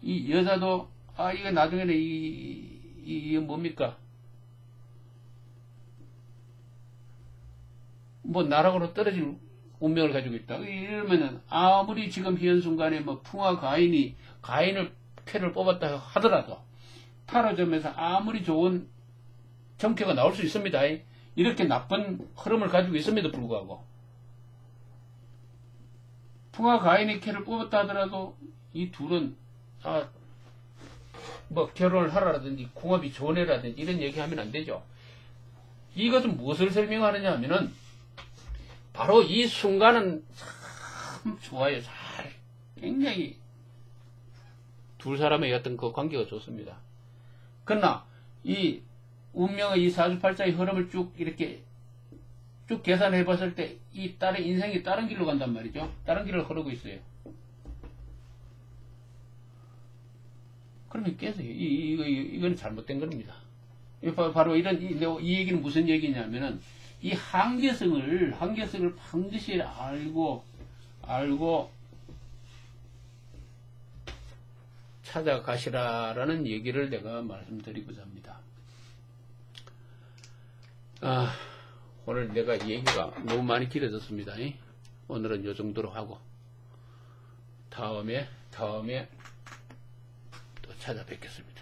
[SPEAKER 1] 이 여자도 이게 나중에는 이게 뭡니까? 뭐 나락으로 떨어질 운명을 가지고 있다. 이러면은 아무리 지금 현 순간에 뭐 풍화가인을 쾌를 뽑았다 하더라도 타로점에서 아무리 좋은 정쾌가 나올 수 있습니다. 이렇게 나쁜 흐름을 가지고 있음에도 불구하고 풍화가인이 쾌를 뽑았다 하더라도 이 둘은 뭐 결혼을 하라든지 궁합이 좋은 애라든지 이런 얘기하면 안 되죠. 이것은 무엇을 설명하느냐 하면은 바로 이 순간은 참 좋아요. 굉장히 둘 사람의 어떤 그 관계가 좋습니다. 그러나 이 운명의 이 사주팔자의 흐름을 쭉 이렇게 쭉 계산해 봤을 때 이 딸의 인생이 다른 길로 간단 말이죠. 다른 길을 흐르고 있어요. 그러면 깨서요. 이건 잘못된 겁니다. 바로 이 얘기는 무슨 얘기냐면은 이 한계성을 반드시 알고 찾아가시라라는 얘기를 내가 말씀드리고자 합니다. 오늘 내가 얘기가 너무 많이 길어졌습니다. 오늘은 이 정도로 하고 다음에 또 찾아뵙겠습니다.